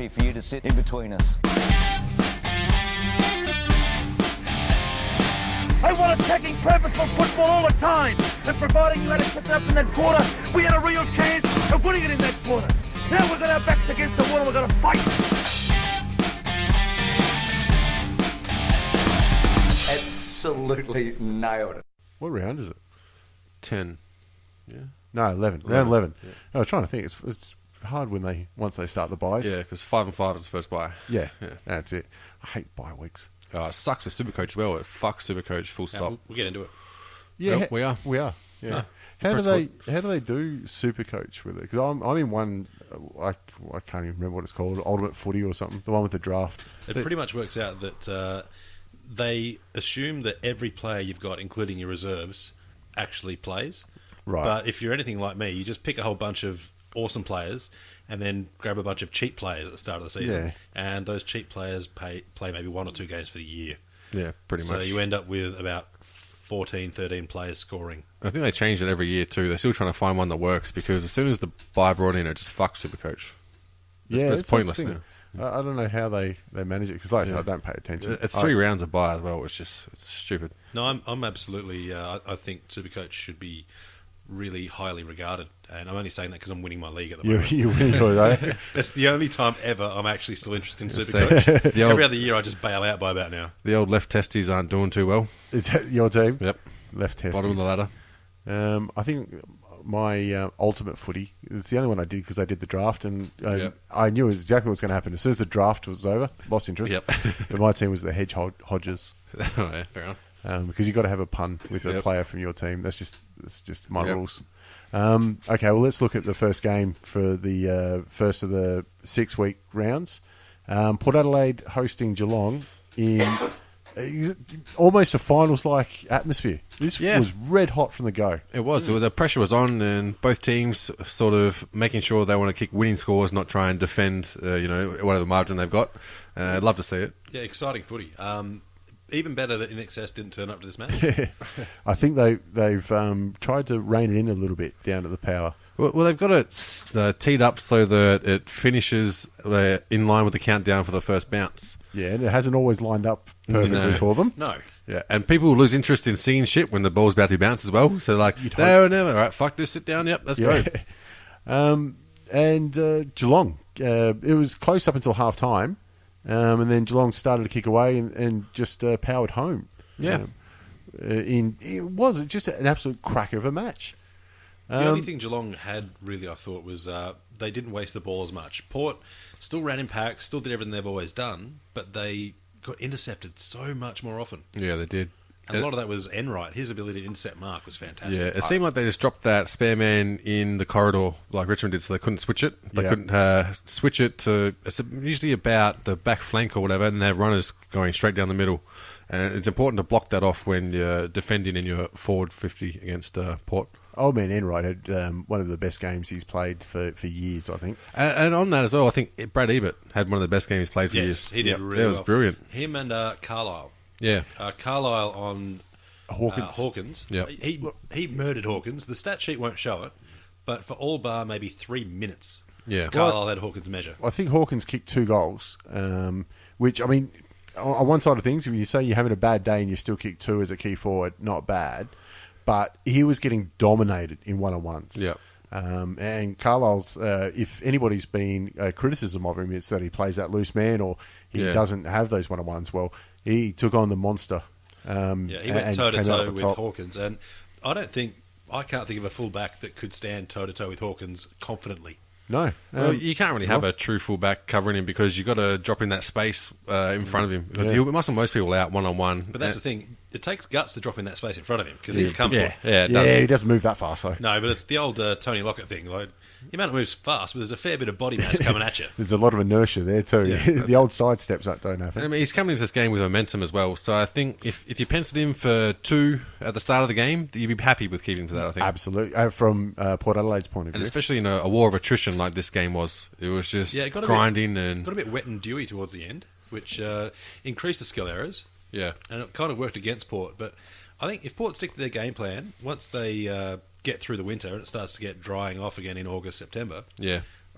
happy for you to sit in between us. I want attacking purposeful football all the time. And providing you had it up in that quarter, we had a real chance of winning it in that quarter. Now we've got our backs against the wall and we've got to fight. Absolutely nailed it. What round is it? 10. Yeah. No, 11. Round 11. Yeah. I was trying to think. It's hard once they start the buys. Yeah, because 5 and 5 is the first buy. Yeah, that's it. I hate bye weeks. It sucks for Supercoach as well. It fucks Supercoach full stop. We'll get into it. Yeah, yep, we are. We are. Yeah. No, how do they do Supercoach with it? Because I'm in one. I can't even remember what it's called. Ultimate Footy or something. The one with the draft. It pretty much works out that they assume that every player you've got, including your reserves, actually plays. Right. But if you're anything like me, you just pick a whole bunch of awesome players and then grab a bunch of cheap players at the start of the season. Yeah. And those cheap players play maybe 1 or 2 games for the year. Yeah, pretty much. So you end up with about 14, 13 players scoring. I think they change it every year too. They're still trying to find one that works because as soon as the buy brought in, it just fucks Supercoach. It's pointless now. I don't know how they manage it because, like I said, I don't pay attention. It's 3 rounds of buy as well. It's stupid. No, I'm absolutely. I think Supercoach should be really highly regarded, and I'm only saying that because I'm winning my league at the moment. You're winning your league. It's the only time ever I'm actually still interested in Supercoach. Every other year I just bail out by about now. The old left testes aren't doing too well. Is that your team? Yep. Left testes. Bottom of the ladder. I think my Ultimate Footy, it's the only one I did because I did the draft, and I knew exactly what was going to happen. As soon as the draft was over, lost interest. Yep. But my team was the Hodges. Oh, yeah, fair enough. Because you've got to have a pun with a player from your team. That's just my rules. Okay, well, let's look at the first game for the first of the 6-week rounds. Port Adelaide hosting Geelong in almost a finals-like atmosphere. This was red hot from the go. It was. The pressure was on, and both teams sort of making sure they want to kick winning scores, not try and defend, whatever margin they've got. I'd love to see it. Yeah, exciting footy. Even better that In Excess didn't turn up to this match. I think they've tried to rein it in a little bit down to the power. Well, they've got it teed up so that it finishes in line with the countdown for the first bounce. Yeah, and it hasn't always lined up perfectly for them. No. Yeah, and people lose interest in seeing shit when the ball's about to bounce as well. So like, no, never. All right, fuck this, sit down. Yep, let's go. And Geelong, it was close up until half time. And then Geelong started to kick away and just powered home. Yeah. It was just an absolute cracker of a match. The only thing Geelong had, really, I thought, was they didn't waste the ball as much. Port still ran in packs, still did everything they've always done, but they got intercepted so much more often. Yeah, they did. And a lot of that was Enright. His ability to intercept Mark was fantastic. Yeah, it seemed like they just dropped that spare man in the corridor like Richmond did, so they couldn't switch it. They couldn't switch it to... It's usually about the back flank or whatever, and they have runners going straight down the middle. And it's important to block that off when you're defending in your forward 50 against Port. Old man Enright had one of the best games he's played for years, I think. And on that as well, I think Brad Ebert had one of the best games he's played for years. He did really well. It was brilliant. Him and Carlisle. Yeah. Carlisle on Hawkins. Yep. He murdered Hawkins. The stat sheet won't show it, but for all bar maybe 3 minutes, Carlisle had Hawkins' measure. I think Hawkins kicked 2 goals, which, I mean, on one side of things, if you say you're having a bad day and you still kick 2 as a key forward, not bad. But he was getting dominated in one-on-ones. Yeah. And Carlisle's, if anybody's been criticism of him, it's that he plays that loose man or he doesn't have those one-on-ones. Well, he took on the monster. He went toe-to-toe with Hawkins. And I can't think of a fullback that could stand toe-to-toe with Hawkins confidently. No. Well, you can't really have a true fullback covering him because you've got to drop in that space in front of him. Because he'll muscle most people out one-on-one. But that's the thing. It takes guts to drop in that space in front of him because he's comfortable. He doesn't move that fast, though. No, but it's the old Tony Lockett thing. Like, he might not move fast, but there's a fair bit of body mass coming at you. There's a lot of inertia there, too. Yeah, the old side steps that don't happen. I mean, he's coming into this game with momentum as well. So I think if you penciled him for 2 at the start of the game, you'd be happy with keeping to that, I think. Absolutely. From Port Adelaide's point of view. And especially in a war of attrition like this game was. It was just grinding. Got a bit wet and dewy towards the end, which increased the skill errors. Yeah. And it kind of worked against Port. But I think if Port stick to their game plan, once they get through the winter and it starts to get drying off again in August, September,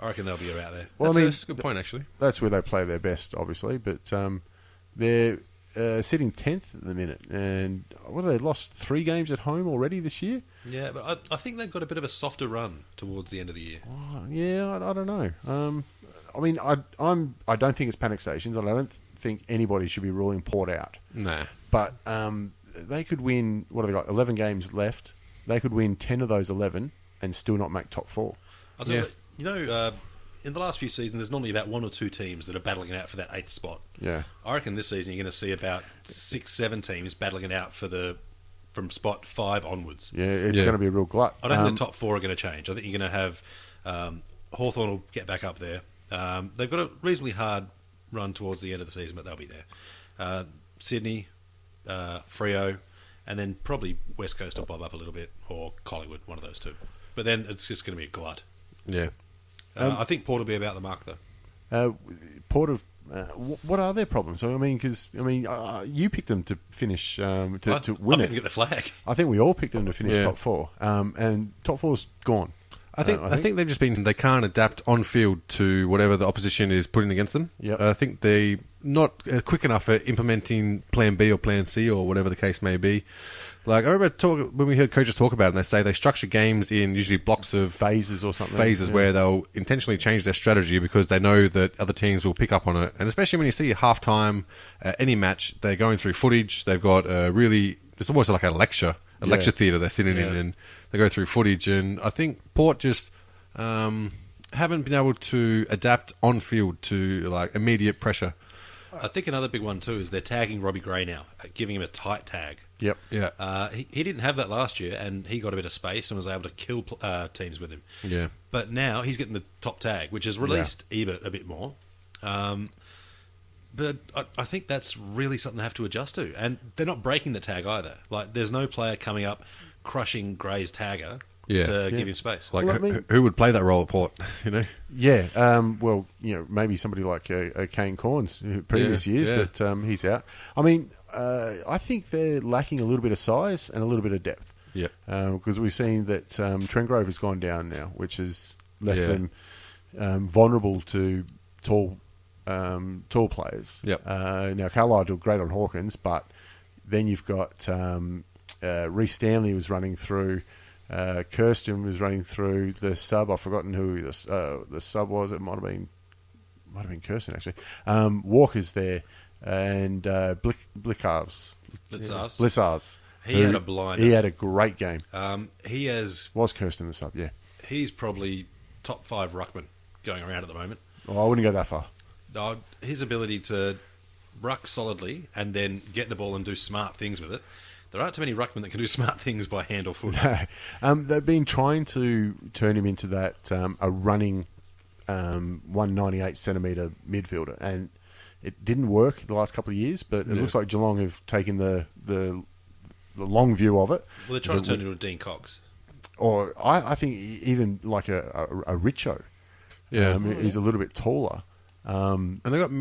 I reckon they'll be about there. Well, That's a good point, actually. That's where they play their best, obviously. But they're sitting 10th at the minute. And what have they lost? 3 games at home already this year? Yeah, but I think they've got a bit of a softer run towards the end of the year. Oh, yeah, I don't know. I mean, I don't think it's panic stations. And I don't think anybody should be ruling Port out. Nah. But they could win, what have they got, 11 games left. They could win 10 of those 11 and still not make top 4. I'll tell you what, in the last few seasons, there's normally about 1 or 2 teams that are battling it out for that 8th spot. Yeah. I reckon this season you're going to see about 6, 7 teams battling it out from spot 5 onwards. Yeah, it's going to be a real glut. I don't think the top 4 are going to change. I think you're going to have Hawthorn will get back up there. They've got a reasonably hard run towards the end of the season, but they'll be there. Sydney, Freo, and then probably West Coast will bob up a little bit, or Collingwood, one of those 2. But then it's just going to be a glut. Yeah. I think Port will be about the mark, though. Port of what are their problems? I mean, because you picked them to finish to win I it. get the flag. I think we all picked them to finish top 4, and top 4's gone. I think they've just been. They can't adapt on field to whatever the opposition is putting against them. Yep. I think they not quick enough at implementing Plan B or Plan C or whatever the case may be. Like I remember when we heard coaches talk about it, and they say they structure games in usually blocks of phases or something. Where they'll intentionally change their strategy because they know that other teams will pick up on it. And especially when you see halftime any match, they're going through footage. They've got it's almost like a lecture theatre they're sitting in, and they go through footage. And I think Port just haven't been able to adapt on field to like immediate pressure. I think another big one too is they're tagging Robbie Gray now, giving him a tight tag. Yep. Yeah. He didn't have that last year, and he got a bit of space and was able to kill teams with him. Yeah. But now he's getting the top tag, which has released Ebert a bit more. But I think that's really something they have to adjust to. And they're not breaking the tag either. Like, there's no player coming up crushing Gray's tagger to give him space. Like, who would play that role at Port, you know? Yeah, well, maybe somebody like Kane Corns previous years, but he's out. I mean, I think they're lacking a little bit of size and a little bit of depth. Yeah. Because we've seen that Trengrove has gone down now, which has left them vulnerable to tall players. Yep. Now, Carlisle did great on Hawkins, but then you've got Reece Stanley was running through. Kirsten was running through the sub. I've forgotten who the sub was. It might have been Kirsten actually. Walker's there, and Blitzards. He had a blinder. He had a great game. Was Kirsten the sub? Yeah. He's probably top 5 ruckman going around at the moment. Oh, I wouldn't go that far. His ability to ruck solidly and then get the ball and do smart things with it. There aren't too many ruckmen that can do smart things by hand or foot. They've been trying to turn him into that a running 198 centimetre midfielder, and it didn't work the last couple of years. But it looks like Geelong have taken the long view of it. Well, they're trying to turn it into a Dean Cox, or I think even like a Richo. Yeah, he's a little bit taller. And they got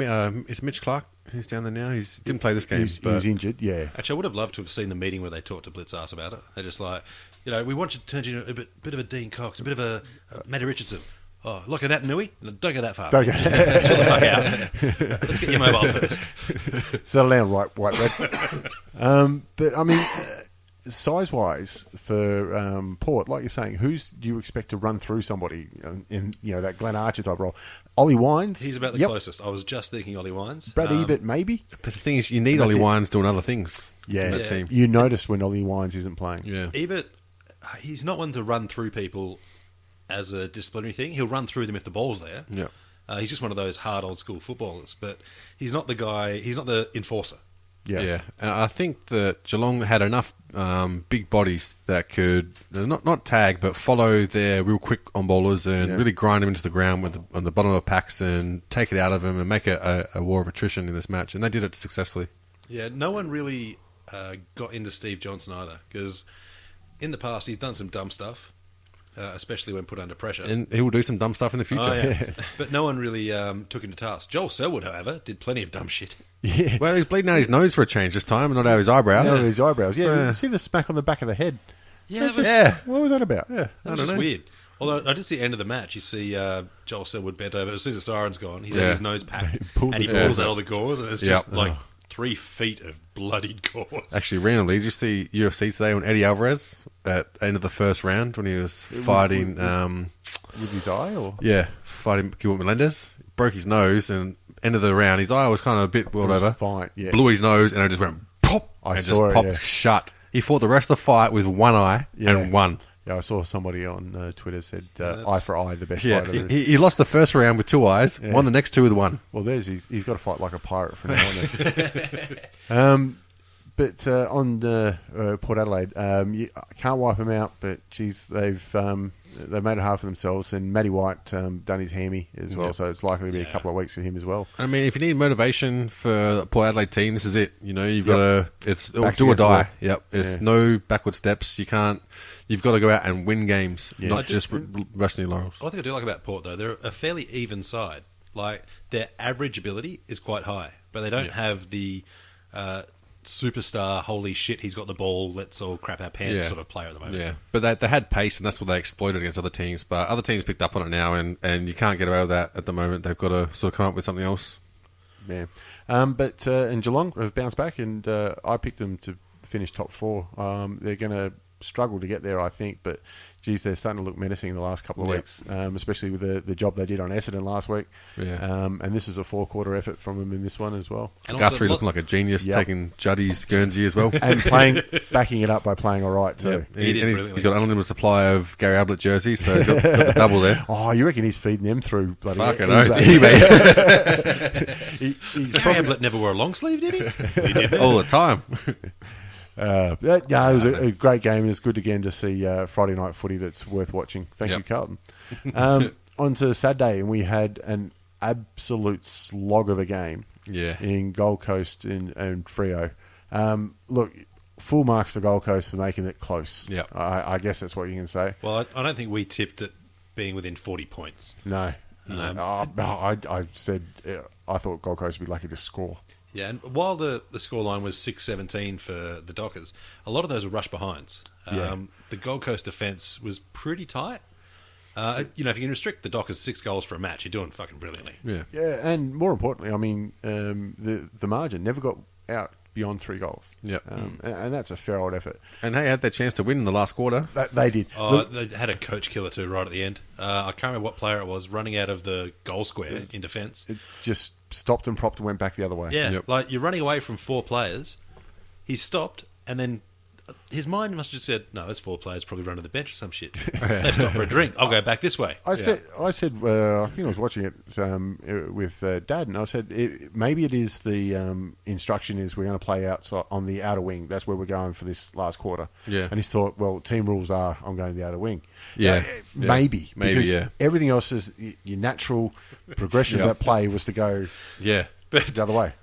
is Mitch Clark who's down there now? He didn't play this game. He was injured. Yeah. Actually, I would have loved to have seen the meeting where they talked to Blitzards about it. They're just like, we want you to turn you into a bit of a Dean Cox, a bit of a Matty Richardson. Oh, look at that, Nui. Don't go that far. Don't go. Chill the fuck out. Let's get your mobile first. Settle down, white red. But I mean, size-wise for Port, like you're saying, who's do you expect to run through somebody in that Glenn Archer type role? Ollie Wines. He's about the closest. I was just thinking Ollie Wines. Brad Ebert, maybe. But the thing is, you need Ollie Wines doing other things. Yeah, in that team. You notice when Ollie Wines isn't playing. Yeah, Ebert, he's not one to run through people as a disciplinary thing. He'll run through them if the ball's there. Yeah, he's just one of those hard old school footballers. But he's not the guy. He's not the enforcer. Yeah. And I think that Geelong had enough big bodies that could not tag, but follow their real quick on bowlers and really grind them into the ground on the bottom of the packs and take it out of them and make a war of attrition in this match. And they did it successfully. Yeah, no one really got into Steve Johnson either, because in the past he's done some dumb stuff. Especially when put under pressure. And he will do some dumb stuff in the future. Oh, yeah. But no one really took him to task. Joel Selwood, however, did plenty of dumb shit. Yeah. Well, he's bleeding out his nose for a change this time and not out his eyebrows. Out his eyebrows, yeah. See the smack on the back of the head. Yeah, what was that about? Yeah, that was just weird. Although I did see the end of the match, you see Joel Selwood bent over. As soon as the siren's gone, he's had his nose packed. And he pulls out all the gauze, and it's just like 3 feet of bloodied gauze. Actually, randomly, did you see UFC today on Eddie Alvarez at the end of the first round when he was fighting... with his eye? Or? Yeah, fighting Gilbert Melendez. Broke his nose, and end of the round, his eye was kind of a bit whatever. Fine, yeah. Blew his nose, and it just went pop, and just popped shut. He fought the rest of the fight with one eye and won. Yeah, I saw somebody on Twitter said eye for eye, the best fighter. He lost the first round with 2 eyes, won the next 2 with 1. Well, he's got to fight like a pirate from now on. But on Port Adelaide, you can't wipe them out, but geez, they've made it hard for themselves. And Matty White done his hammy as well, so it's likely to be a couple of weeks for him as well. I mean, if you need motivation for the Port Adelaide team, this is it. You know, you've got to it's do or die. There's no backward steps. You can't. You've got to go out and win games, not just resting your laurels. What I think I do like about Port, though, they're a fairly even side. Like, their average ability is quite high, but they don't have the superstar, holy shit, he's got the ball, let's all crap our pants sort of player at the moment. Yeah, but they had pace, and that's what they exploited against other teams. But other teams picked up on it now, and you can't get away with that at the moment. They've got to sort of come up with something else. Yeah. But and Geelong have bounced back, and I picked them to finish top 4. They're going to struggle to get there, I think, but geez, they're starting to look menacing in the last couple of weeks, especially with the job they did on Essendon last week. And this is a 4-quarter effort from them in this one as well. And Guthrie looking like a genius, taking Juddy's Guernsey as well. And backing it up by playing all right too. He's got an unlimited supply of Gary Ablett jerseys, so he's got the double there. Oh, you reckon he's feeding them through bloody eBay? Gary Ablett never wore a long sleeve, did he? He did all the time. It was a great game, and it's good again to see Friday night footy that's worth watching. Thank you, Carlton. On to Saturday, and we had an absolute slog of a game in Gold Coast and Freo. Look, full marks to Gold Coast for making it close. I guess that's what you can say. Well, I don't think we tipped it being within 40 points. No. I said I thought Gold Coast would be lucky to score. Yeah, and while the scoreline was 6-17 for the Dockers, a lot of those were rush behinds. The Gold Coast defence was pretty tight. If you can restrict the Dockers 6 goals for a match, you're doing fucking brilliantly. Yeah, and more importantly, I mean, the margin never got out beyond 3 goals. And that's a fair old effort. And they had their chance to win in the last quarter. They did. They had a coach killer too right at the end. I can't remember what player it was running out of the goal square in defence. It just stopped and propped and went back the other way. Like you're running away from 4 players. He stopped, and then his mind must have just said, no, it's 4 players probably run to the bench or some shit. They've stopped for a drink. I'll go back this way. I said, I think I was watching it with Dad, and I said, maybe it is the instruction is we're going to play outside on the outer wing. That's where we're going for this last quarter. And he thought, well, team rules are I'm going to the outer wing. Maybe because everything else is your natural progression of that play was to go the other way.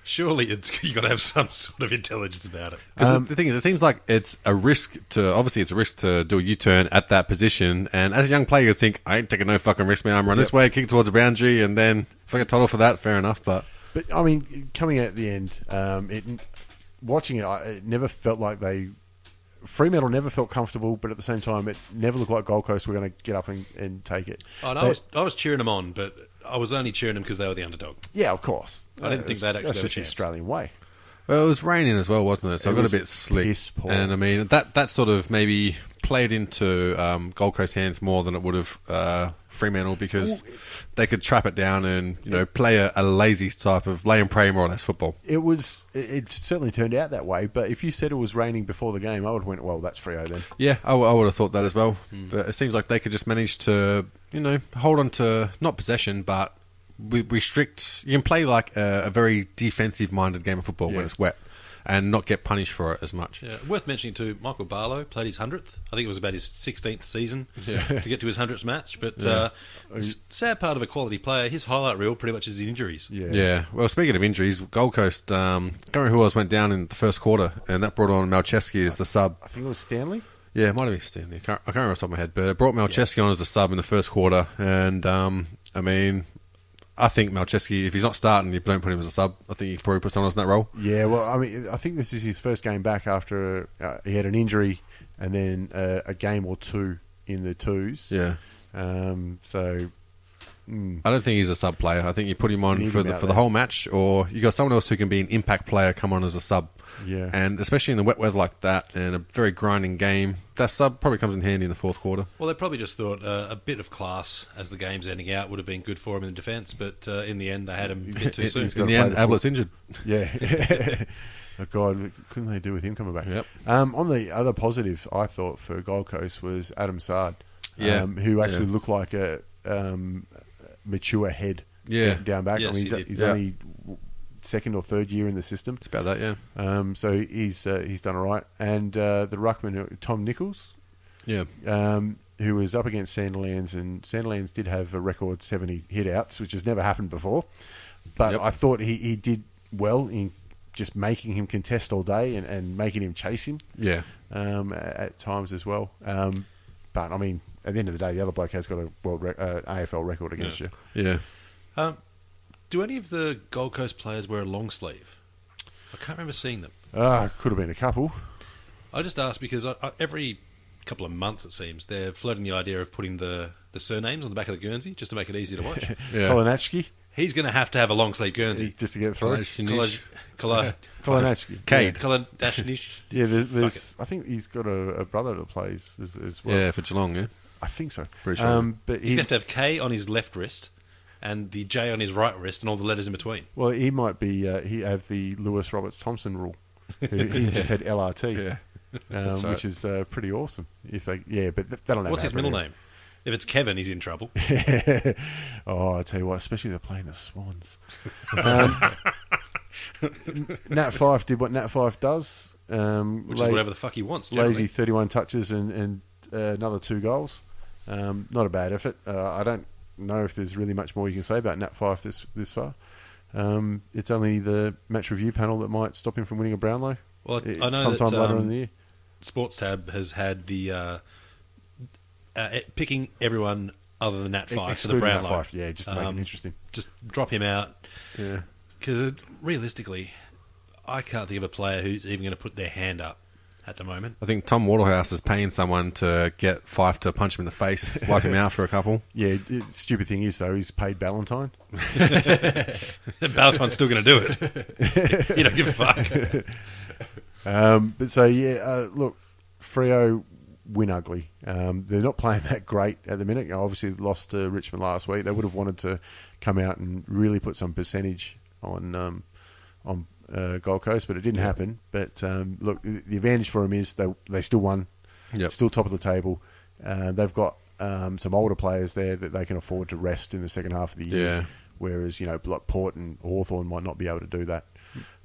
Surely you've got to have some sort of intelligence about it. Because the thing is, it seems like it's a risk to do a U-turn at that position. And as a young player, you'd think, I ain't taking no fucking risk, man. I'm running this way, kick towards the boundary, and then if I get total for that, fair enough. But I mean, coming out at the end, watching it, it never felt like Fremantle never felt comfortable, but at the same time, it never looked like Gold Coast were going to get up and take it. Oh, no, I was cheering them on, but I was only cheering them because they were the underdog. Yeah, of course. I didn't think that actually that's just the Australian way. Well, it was raining as well, wasn't it? So it got a bit slick. And I mean, that sort of maybe played into Gold Coast hands more than it would have Fremantle, because they could trap it down and play a lazy type of lay and pray more or less football. It certainly turned out that way, but if you said it was raining before the game, I would have went, well, that's Freo then. Yeah, I would have thought that as well. But it seems like they could just manage to hold on to not possession, but restrict. You can play like a very defensive minded game of football when it's wet and not get punished for it as much. Yeah. Worth mentioning too, Michael Barlow played his 100th. I think it was about his 16th season to get to his 100th match. But sad part of a quality player, his highlight reel pretty much is his injuries. Yeah. Well, speaking of injuries, Gold Coast, I can't remember who else went down in the first quarter, and that brought on Malcheski as the sub. I think it was Stanley. Yeah, it might have been Stanley. I can't remember off the top of my head, but it brought Malcheski on as the sub in the first quarter. And, I mean, I think Malcheski, if he's not starting, you don't put him as a sub. I think you probably put someone else in that role. Yeah, well, I mean, I think this is his first game back after he had an injury and then a game or two in the twos. Yeah. So I don't think he's a sub player. I think you put him on need for him the out for the there. whole match, or you got someone else who can be an impact player come on as a sub. Yeah. And especially in the wet weather like that and a very grinding game, that sub probably comes in handy in the fourth quarter. Well, they probably just thought a bit of class as the game's ending out would have been good for him in defence, but in the end they had him a bit too soon. He's In gotta the play end, the Ablett's injured. Yeah. Oh, God, couldn't they do with him coming back? Yep. On the other positive, I thought, for Gold Coast was Adam Sard, Yeah. who actually Yeah. looked like a mature head down back. Yes, I mean, he did. he's only second or third year in the system. It's about that, yeah. So he's done all right. And the ruckman, Tom Nichols, Yeah. who was up against Sandilands, and Sandilands did have a record 70 hit-outs, which has never happened before. But Yep. I thought he did well in just making him contest all day and making him chase him Yeah. at times as well. But, I mean, at the end of the day, the other bloke has got a AFL record against you. Yeah. Do any of the Gold Coast players wear a long sleeve? I can't remember seeing them. Could have been a couple. I just asked because every couple of months, it seems, they're floating the idea of putting the surnames on the back of the Guernsey just to make it easy to watch. Yeah. Kolanachki, He's going to have a long sleeve Guernsey. just to get through. Kolanachki. Cade. Kolanachnish. Yeah, there's I think he's got a brother that plays as well. Yeah, for Geelong, yeah. I think so. Pretty sure. But He's going to have K on his left wrist and the J on his right wrist and all the letters in between. Well, he might be. He have the Lewis Roberts Thompson rule. He just had LRT, Yeah. That's right. which is pretty awesome. If they, but that'll never. What's his happen middle name? If it's Kevin, he's in trouble. Oh, I tell you what, especially they're playing the Swans. Nat Fyfe did what Nat Fyfe does. Which is whatever the fuck he wants. Generally. Lazy 31 touches and another 2 goals. Not a bad effort. I don't know if there's really much more you can say about Nat Fyfe this far. It's only the match review panel that might stop him from winning a Brownlow. Well, I know sometime that, later in the year. Sports Tab has had the picking everyone other than Nat Fyfe for the Excluding Nat Brownlow. Fyfe, yeah, just to make it interesting. Just drop him out. Yeah. Because realistically, I can't think of a player who's even going to put their hand up at the moment. I think Tom Waterhouse is paying someone to get Fyfe to punch him in the face, wipe him out for a couple. Yeah, stupid thing is, though, he's paid Ballantyne. Ballantyne's still going to do it. You don't give a fuck. But so, look, Freo win ugly. They're not playing that great at the minute. Obviously, they lost to Richmond last week. They would have wanted to come out and really put some percentage on Gold Coast, but it didn't happen. But look, the advantage for them is they still won, still top of the table. They've got some older players there that they can afford to rest in the second half of the year, whereas like Port and Hawthorn might not be able to do that.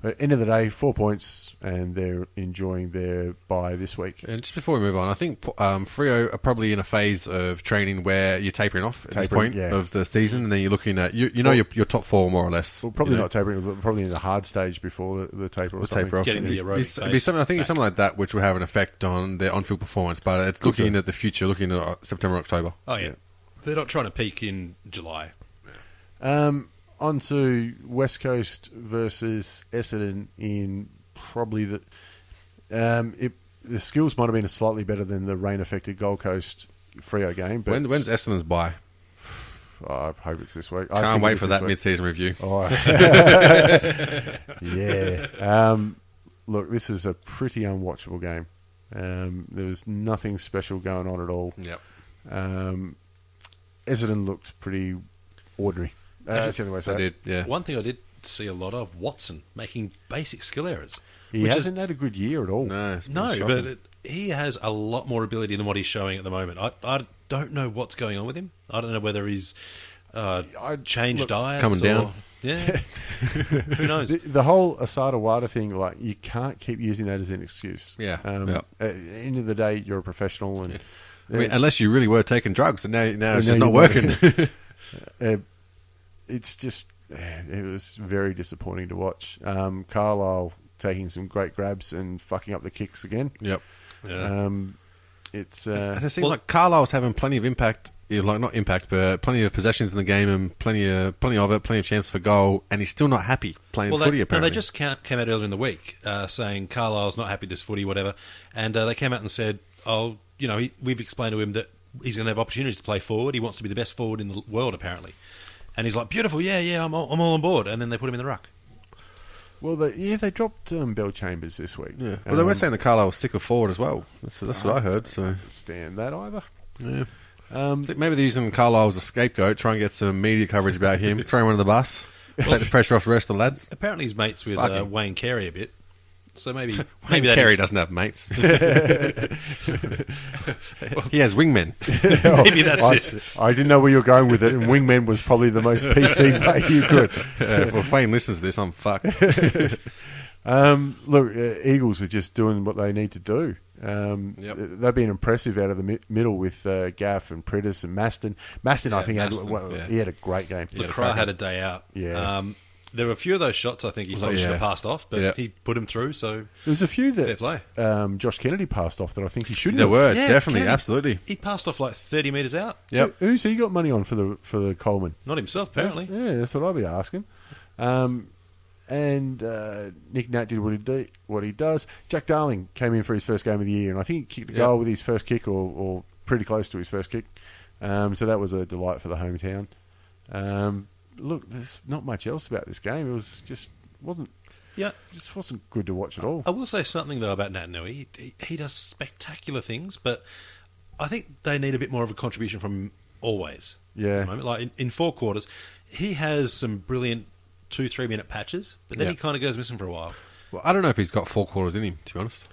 But end of the day, 4 points, and they're enjoying their bye this week. And just before we move on, I think Freo are probably in a phase of training where you're tapering off at this point of the season, and then you're looking at your top 4 more or less. Well, probably not tapering, probably in the hard stage before the taper or something. Taper off. Getting the aerobic It'd be something, I think it's something like that which will have an effect on their on-field performance, but it's looking at the future, looking at September, October. Oh, yeah. They're not trying to peak in July. On to West Coast versus Essendon in probably the skills might have been slightly better than the rain-affected Gold Coast Freo game. But When's Essendon's bye? I hope it's this week. Can't wait for that mid-season review. Oh. Yeah. Look, this is a pretty unwatchable game. There was nothing special going on at all. Yep. Essendon looked pretty ordinary. That's the only way to say it. Did, yeah. One thing I did see a lot of, Watson making basic skill errors. He hasn't had a good year at all. No, it's No, shocking. but he has a lot more ability than what he's showing at the moment. I don't know what's going on with him. I don't know whether he's changed diets. Coming down. Yeah. Who knows? The whole Asada Wada thing, like, you can't keep using that as an excuse. Yeah. At the end of the day, you're a professional. And I mean, unless you really were taking drugs, and now it's just not working. It's just, it was very disappointing to watch. Carlisle taking some great grabs and fucking up the kicks again. Yep. Yeah. And it seems like Carlisle's having plenty of impact, not impact, but plenty of possessions in the game and plenty of chances for goal, and he's still not happy playing footy, apparently. They just came out earlier in the week saying Carlisle's not happy with this footy, whatever, and they came out and said, we've explained to him that he's going to have opportunities to play forward. He wants to be the best forward in the world, apparently. And he's like, beautiful, yeah, I'm all on board. And then they put him in the ruck. Well, they dropped Bell Chambers this week. Yeah. Well, they were saying that Carlisle was sick of forward as well. That's what I heard. So understand that either. Yeah. I think maybe they're using Carlisle as a scapegoat, try and get some media coverage about him, throw him under the bus, take the pressure off the rest of the lads. Apparently he's mates with Wayne Carey a bit. So maybe Wayne Carey doesn't have mates. He has wingmen. Maybe that's it. I didn't know where you were going with it, and wingmen was probably the most PC way you could. If Wayne listens to this, I'm fucked. Look, Eagles are just doing what they need to do. They've been impressive out of the middle with Gaff and Priddis and Maston. Maston, I think, he had a great game. LeCras had a day out. Yeah. There were a few of those shots I think he probably should have passed off, but he put him through, so... There was a few that Josh Kennedy passed off that I think he shouldn't have. There were, definitely, Kennedy, absolutely. He passed off like 30 metres out. Yep. Who's he got money on for the Coleman? Not himself, apparently. That's what I'll be asking. And Nick Nat did what he does. Jack Darling came in for his first game of the year, and I think he kicked a goal with his first kick, or pretty close to his first kick. So that was a delight for the hometown. Look, there's not much else about this game. It was wasn't good to watch at all. I will say something though about Nat Nui. He does spectacular things, but I think they need a bit more of a contribution from him always. Yeah, at the moment. Like in 4 quarters, he has some brilliant 2-3 minute patches, but then he kind of goes missing for a while. Well, I don't know if he's got 4 quarters in him, to be honest.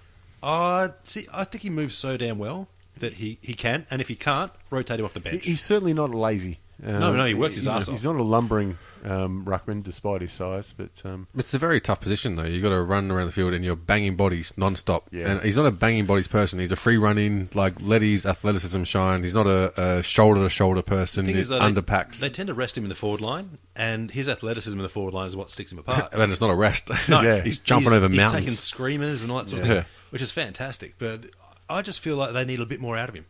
See, I think he moves so damn well that he can, and if he can't, rotate him off the bench. He's certainly not lazy. No, he works his ass off. He's not a lumbering ruckman, despite his size. But it's a very tough position, though. You've got to run around the field and you're banging bodies non-stop. Yeah. And he's not a banging bodies person. He's a free running, let his athleticism shine. He's not a shoulder-to-shoulder person. He's under packs. They tend to rest him in the forward line, and his athleticism in the forward line is what sticks him apart. And it's not a rest. No, he's jumping over mountains. He's taking screamers and all that sort of thing, which is fantastic. But I just feel like they need a bit more out of him.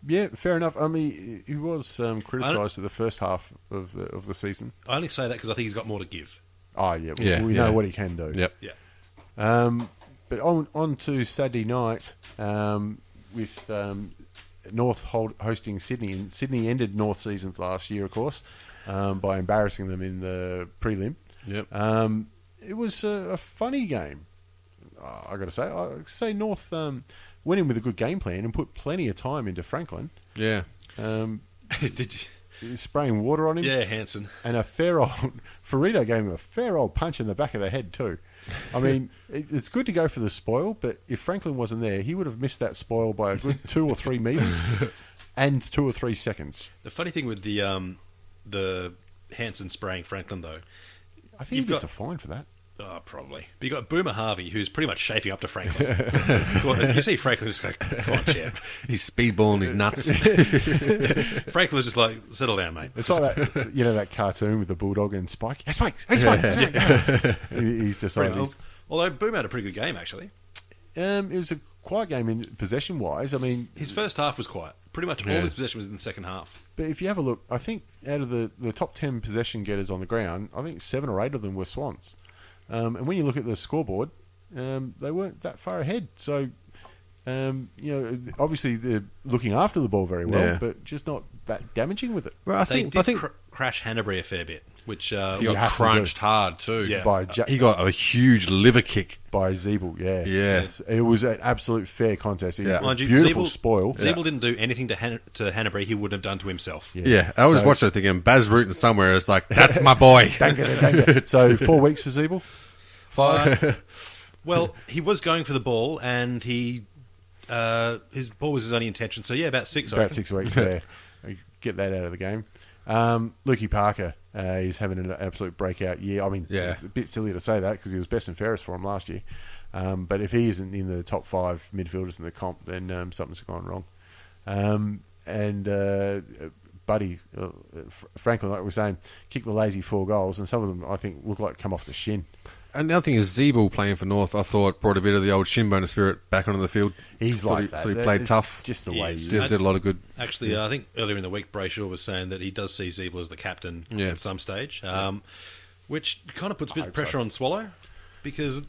Yeah, fair enough. I mean, he was criticised in the first half of the season. I only say that because I think he's got more to give. Oh, yeah. We know what he can do. Yep. Yeah. But on to Saturday night with North hosting Sydney. And Sydney ended North season last year, of course, by embarrassing them in the prelim. Yep. It was a funny game, I got to say. I say North... went in with a good game plan and put plenty of time into Franklin. Yeah. Did you? Spraying water on him. Yeah, Hansen. And a fair old... Ferrito gave him a fair old punch in the back of the head too. I mean, it's good to go for the spoil, but if Franklin wasn't there, he would have missed that spoil by a good 2 or 3 metres and 2 or 3 seconds. The funny thing with the Hansen spraying Franklin, though... I think he gets a fine for that. Oh, probably. But you got Boomer Harvey, who's pretty much shaping up to Franklin. You see Franklin just like, come on, champ. He's speedballing his nuts. Franklin was just like, settle down, mate. It's like that, that cartoon with the bulldog and Spike. Hey, Spike! Hey, Spike! He's decided. Although Boomer had a pretty good game, actually. It was a quiet game in possession-wise. I mean, his first half was quiet. Pretty much all his possession was in the second half. But if you have a look, I think out of the top 10 possession getters on the ground, I think 7 or 8 of them were Swans. And when you look at the scoreboard, they weren't that far ahead. So, obviously they're looking after the ball very well, but just not that damaging with it. Well, I think crash Hanbury a fair bit, which he got crunched hard too. Yeah. He got a huge liver kick by Zeeble. Yeah, yeah. It was an absolute fair contest. Mind you, Beautiful spoil. Zeeble didn't do anything to Hanbury he wouldn't have done to himself. Yeah, I always watch that thinking Baz rooting somewhere. It's like, that's my boy. Dang it. So 4 weeks for Zeeble. 5. Well, he was going for the ball, and his ball was his only intention. So yeah, about 6. About 6 weeks. Yeah, get that out of the game. Lukey Parker is having an absolute breakout year. I mean, it's a bit silly to say that because he was best and fairest for him last year. But if he isn't in the top 5 midfielders in the comp, then something's gone wrong. Buddy, Franklin, like we were saying, kicked the lazy 4 goals, and some of them I think look like come off the shin. And the other thing is Zeeble playing for North, I thought brought a bit of the old shin bone spirit back onto the field. He's like that. He played tough. Just the way he did a lot of good. Actually, I think earlier in the week, Brayshaw was saying that he does see Zeeble as the captain at some stage, which kind of puts a bit of pressure on Swallow, because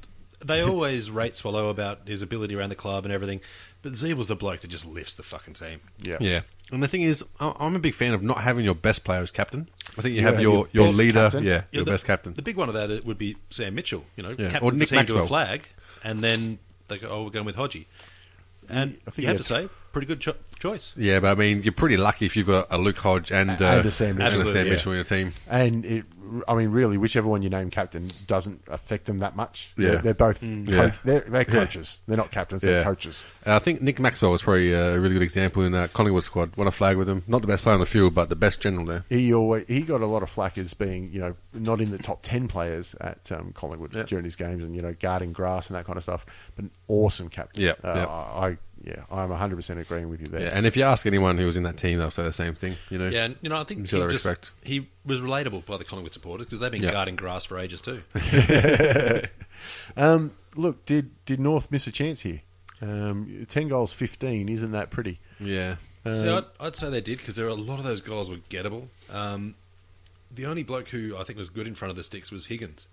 they always rate Swallow about his ability around the club and everything, But Zeebel's the bloke that just lifts the fucking team. Yeah. And the thing is, I'm a big fan of not having your best player as captain. I think you have your your best leader, captain. your best captain. The big one of that would be Sam Mitchell, captain Or of the Nick team to Maxwell. a flag, and then they go, we're going with Hodgie. And I think you have to say, pretty good choice. Yeah, but I mean, you're pretty lucky if you've got a Luke Hodge and a Sam Mitchell. Absolutely, Mitchell in your team. And really, whichever one you name captain doesn't affect them that much. Yeah. They're both Yeah. they're coaches. They're not captains. They're coaches. And I think Nick Maxwell was probably a really good example in that Collingwood squad. Won a flag with him. Not the best player on the field, but the best general there. He got a lot of flack as being not in the top 10 players at Collingwood during his games and guarding grass and that kind of stuff. But an awesome captain. I'm 100% agreeing with you there. Yeah, and if you ask anyone who was in that team, they'll say the same thing. Yeah, and I think he was relatable by the Collingwood supporters because they've been guarding grass for ages too. Look, did North miss a chance here? 10 goals, 15. Isn't that pretty? Yeah. I'd say they did because there are a lot of those goals were gettable. The only bloke who I think was good in front of the sticks was Higgins,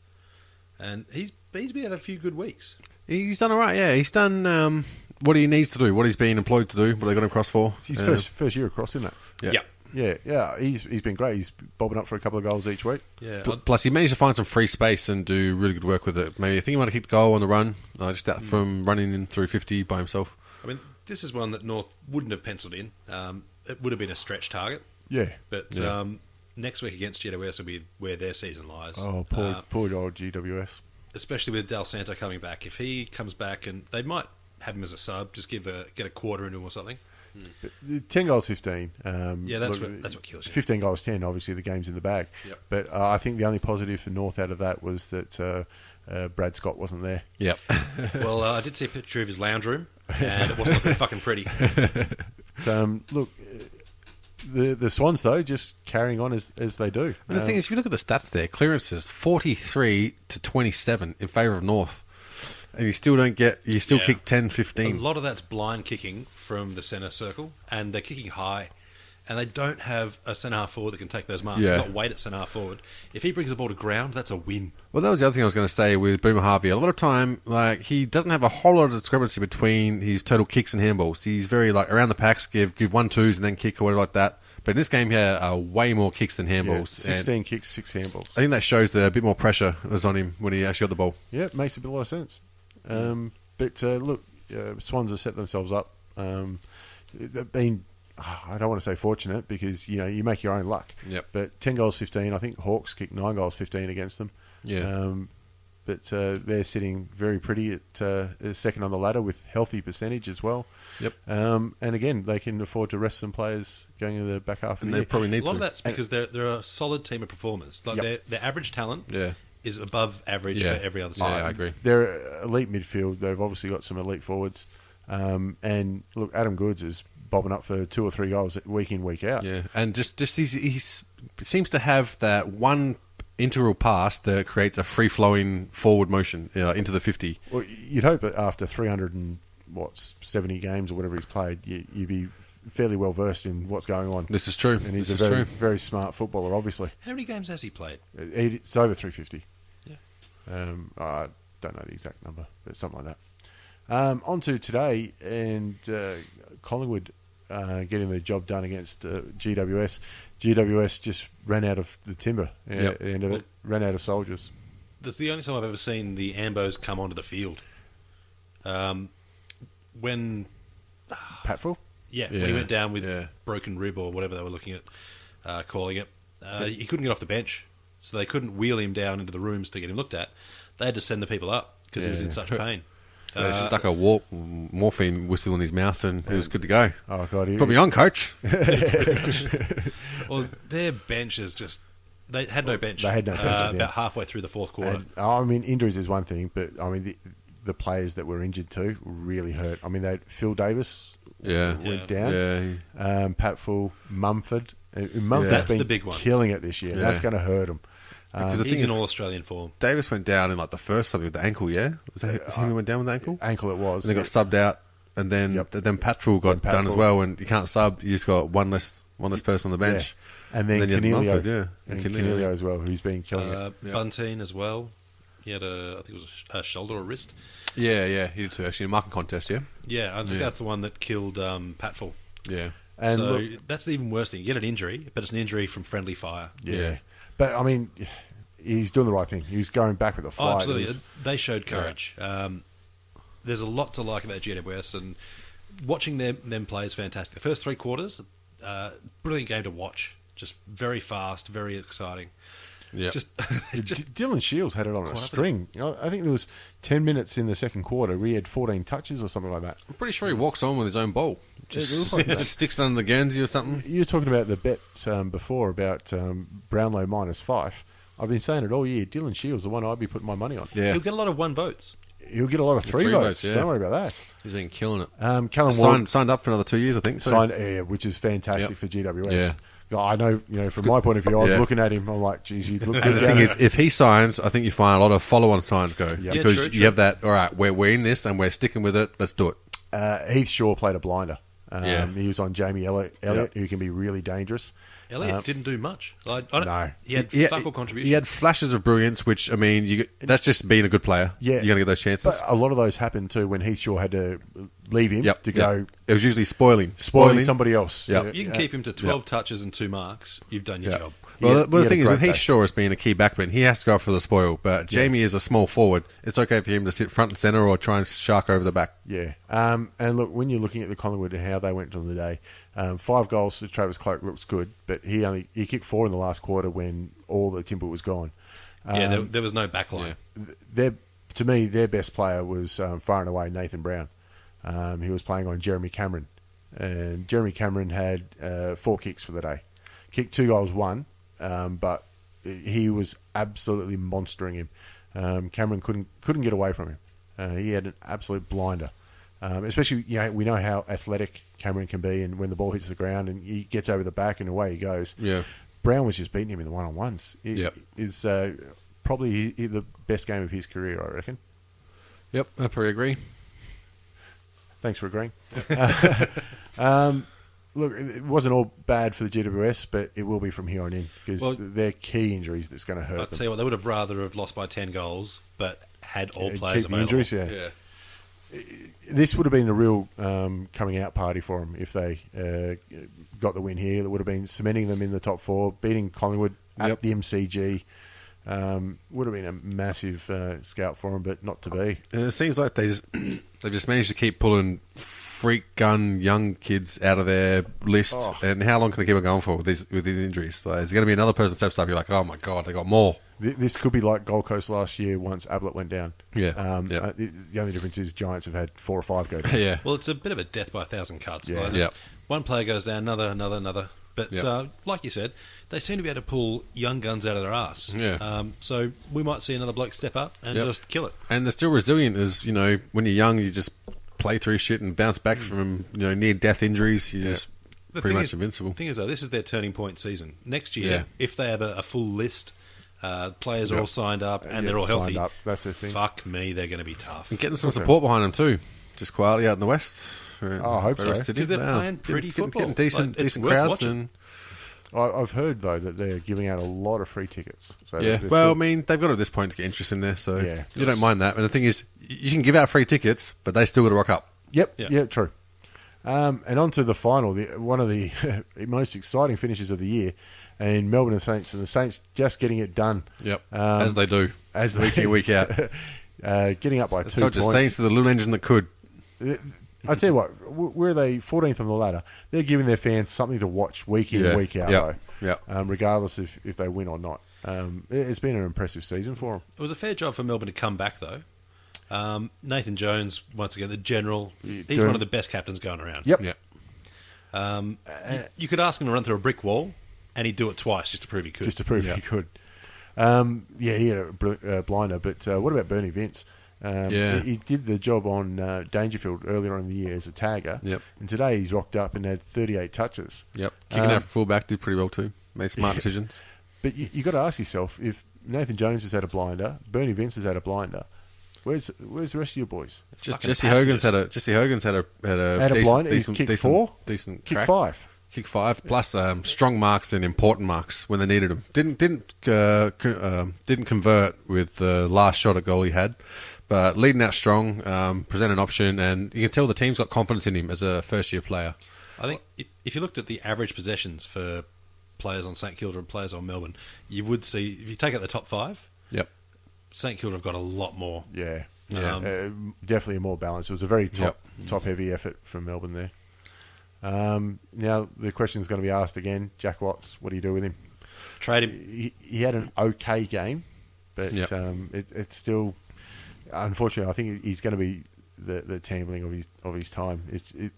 and he's been had a few good weeks. He's done all right, yeah. He's done what he needs to do, what he's been employed to do, what they got him across for. It's his first year across, isn't it? Yeah. He's been great. He's bobbing up for a couple of goals each week. Yeah. Plus, he managed to find some free space and do really good work with it. Maybe I think he might have kept goal on the run, just out from running in through 50 by himself. I mean, this is one that North wouldn't have penciled in. It would have been a stretch target. Yeah. But next week against GWS will be where their season lies. Oh, poor old GWS. Especially with Del Santo coming back. If he comes back, and they might have him as a sub, just get a quarter into him or something. 10 goals, 15. That's what kills you. 15 goals, 10. Obviously, the game's in the bag. Yep. But I think the only positive for North out of that was that Brad Scott wasn't there. Yep. Well, I did see a picture of his lounge room, and it wasn't looking fucking pretty. Look, the Swans, though, just carrying on as they do. And the thing is, if you look at the stats there, clearances 43 to 27 in favour of North. And you still kick 10, 15. A lot of that's blind kicking from the centre circle, and they're kicking high. And they don't have a centre half forward that can take those marks. Yeah. They've got weight at centre half forward. If he brings the ball to ground, that's a win. Well, that was the other thing I was going to say with Boomer Harvey. A lot of time, he doesn't have a whole lot of discrepancy between his total kicks and handballs. He's very around the packs, give 1-2s and then kick or whatever like that. But in this game, he had way more kicks than handballs. 16 kicks, 6 handballs. I think that shows that a bit more pressure was on him when he actually got the ball. Yeah, it makes a lot of sense. Look, Swans have set themselves up. They've been, I don't want to say fortunate because you make your own luck. Yep. But 10 goals, 15. I think Hawks kicked 9 goals, 15 against them. Yeah. But they're sitting very pretty at second on the ladder with healthy percentage as well. Yep. And again, they can afford to rest some players going into the back half of the year. Probably need a lot to. of that's because they're a solid team of performers. Their average talent is above average for every other side. Yeah, I agree. They're elite midfield. They've obviously got some elite forwards. And look, Adam Goods is bobbing up for 2 or 3 goals week in, week out. Yeah, and just he seems to have that one integral pass that creates a free-flowing forward motion into the 50. Well, you'd hope that after 370 games or whatever he's played, you'd be fairly well versed in what's going on. This is true. And he's a very smart footballer, obviously. How many games has he played? It's over 350. Yeah. I don't know the exact number, but something like that. On to today, and Collingwood getting the job done against GWS. GWS just ran out of the timber at the end of it, ran out of soldiers. That's the only time I've ever seen the Ambos come onto the field. When Patfull? when he went down with broken rib or whatever they were looking at calling it, he couldn't get off the bench, so they couldn't wheel him down into the rooms to get him looked at. They had to send the people up because he was in such pain. They stuck a morphine whistle in his mouth and he was good to go. Oh, God. Put me on, coach. Well, their bench is just... They had no bench. They had no bench. About halfway through the fourth quarter. And, injuries is one thing, but the players that were injured too really hurt. They had Phil Davis went down. Yeah. Patfull, Mumford. Mumford's been the big one. Killing it this year. Yeah. That's going to hurt him. He's in all-Australian form. Davis went down in the first something with the ankle, yeah? Was that him who went down with the ankle? Ankle it was. And they got subbed out, and then Patfull got done as well, and you can't sub, you just got one less person on the bench. Yeah. And then you had Canelio. Mumford, and Canelio as well, who's been killing it. Bunteen as well. He had I think it was a shoulder or wrist. Yeah, he did too, actually, in a marking contest, yeah? Yeah, I think that's the one that killed Patfull. Yeah. And so look, that's the even worse thing. You get an injury, but it's an injury from friendly fire. yeah. But, I mean, he's doing the right thing. He's going back with a Oh, fight. absolutely. They showed courage. There's a lot to like about GWS, and watching them play is fantastic. The first 3 quarters, brilliant game to watch. Just very fast, very exciting. Yeah. Dylan Shields had it on a string. You know, I think there was 10 minutes in the second quarter where he had 14 touches or something like that. I'm pretty sure he walks on with his own ball. Just like that. sticks under the Guernsey or something. You were talking about the bet before about Brownlow -5. I've been saying it all year. Dylan Shields, the one I'd be putting my money on. Yeah. He'll get a lot of 1 votes. He'll get a lot of 3 votes. Yeah. Don't worry about that. He's been killing it. Callum Ward Signed up for another 2 years, I think. So. signed, which is fantastic for GWS. Yeah. I know, from my point of view, I was looking at him. I'm like, geez, you look good. And the thing is, if he signs, I think you find a lot of follow-on signs go. Yeah. Because True. you have that, all right, we're in this and we're sticking with it, let's do it. Heath Shaw played a blinder. Yeah. He was on Jamie Elliott, who can be really dangerous. Elliot didn't do much. No. He had fuck all contribution. He had flashes of brilliance, which, I mean, that's just being a good player. Yeah. You're going to get those chances. But a lot of those happened too when Heath Shaw had to leave him to go It was usually spoiling somebody else. Yep. You can keep him to 12 touches and 2 marks. You've done your job. Well, He the had thing a is, with great Heath day. Shaw as being a key backman, he has to go for the spoil. But Jamie is a small forward. It's okay for him to sit front and centre or try and shark over the back. Yeah. And look, when you're looking at the Collingwood and how they went on the day, 5 goals for Travis Cloak looks good, but he kicked 4 in the last quarter when all the timber was gone. There was no backline. To me, their best player was far and away Nathan Brown. He was playing on Jeremy Cameron, and Jeremy Cameron had 4 kicks for the day. Kicked 2 goals, 1, but he was absolutely monstering him. Cameron couldn't get away from him. He had an absolute blinder. Especially, we know how athletic Cameron can be, and when the ball hits the ground and he gets over the back and away he goes. Yeah. Brown was just beating him in the one-on-ones. It's probably the best game of his career, I reckon. Yep, I probably agree. Thanks for agreeing. Look, it wasn't all bad for the GWS, but it will be from here on in because they're key injuries that's going to hurt them. I'll tell you what, they would have rather have lost by 10 goals, but had all players keep the available. injuries, yeah. This would have been a real coming out party for them if they got the win here. That would have been cementing them in the top 4, beating Collingwood at the MCG. Would have been a massive scalp for them, but not to be. And it seems like they've just managed to keep pulling freak gun young kids out of their list. Oh. And how long can they keep it going for with these injuries? Like, is there going to be another person that steps up? You're like, oh my god, they got more. This could be like Gold Coast last year once Ablett went down. Yeah. The only difference is Giants have had 4 or 5 go down. Yeah. Well, it's a bit of a death by 1,000 cuts. Yeah. Like, one player goes down, another. But like you said, they seem to be able to pull young guns out of their arse. Yeah. So we might see another bloke step up and just kill it. And they're still resilient as, when you're young, you just play through shit and bounce back from, near-death injuries. You're just pretty much invincible. The thing is, though, this is their turning point season. Next year, if they have a full list, players are all signed up and they're all healthy, signed up. That's the thing. fuck me, they're going to be tough. And getting some support behind them too. Just quietly out in the West. I hope so. Because they're playing pretty football. Getting decent It's worth crowds. watching. And I've heard, though, that they're giving out a lot of free tickets. So yeah, they're well, still- I mean, they've got at this point to get interest in there, so Yeah. you don't mind that. And the thing is, you can give out free tickets, but they still got to rock up. Yep, Yeah. yeah, true. And on to the final, one of the most exciting finishes of the year, and Melbourne and the Saints just getting it done. Yep, as they do, As week in, week out. Getting up by It's 2 told points. you, Saints are the little engine that could. I tell you what, where are they? 14th on the ladder. They're giving their fans something to watch week in, week out, though. Yeah. Regardless if they win or not. It's been an impressive season for them. It was a fair job for Melbourne to come back, though. Nathan Jones, once again, the general, he's one of the best captains going around. Yep. You could ask him to run through a brick wall, and he'd do it twice just to prove he could. Just to prove he could. He had a blinder, but what about Bernie Vince? He did the job on Dangerfield earlier on in the year as a tagger. Yep. And today he's rocked up and had 38 touches. Yep. Kicking out for fullback did pretty well too. Made smart decisions. But you got to ask yourself, if Nathan Jones has had a blinder, Bernie Vince has had a blinder, where's the rest of your boys? Jesse Hogan's had a Had a blinder. He's decent kicked decent 4, decent kicked crack. 5. Kick 5 plus strong marks and important marks when they needed them. Didn't convert with the last shot at goal he had, but leading out strong, present an option, and you can tell the team's got confidence in him as a first-year player. I think if you looked at the average possessions for players on St Kilda and players on Melbourne, you would see, if you take out the top 5, Yep. St Kilda have got a lot more. Yeah. Yeah. Definitely a more balanced. It was a very top-heavy effort from Melbourne there. Now, the question's going to be asked again. Jack Watts, what do you do with him? Trade him. He had an okay game, but it's still... Unfortunately, I think he's going to be the Tambling of his time.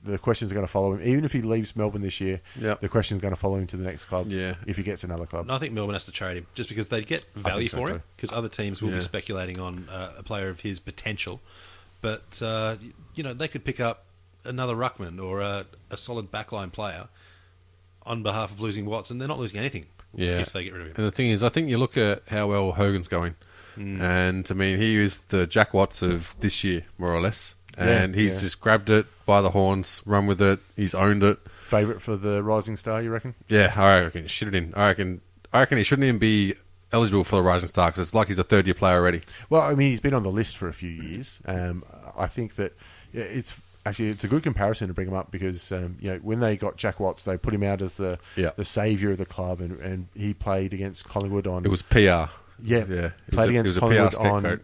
The question's going to follow him. Even if he leaves Melbourne this year, the question's going to follow him to the next club if he gets another club. No, I think Melbourne has to trade him just because they get value for him, because other teams will be speculating on a player of his potential. But, they could pick up another ruckman or a solid backline player on behalf of losing Watts, and they're not losing anything if they get rid of him. And the thing is, I think you look at how well Hogan's going, and I mean, he is the Jack Watts of this year, more or less, and he's just grabbed it by the horns, run with it, he's owned it. Favourite for the Rising Star, you reckon? Yeah, I reckon he should in. I reckon he shouldn't even be eligible for the Rising Star because it's like he's a third-year player already. Well, I mean, he's been on the list for a few years. I think that it's a good comparison to bring him up because when they got Jack Watts, they put him out as the saviour of the club, and he played against Collingwood on. It was PR. Yeah. Played against Collingwood on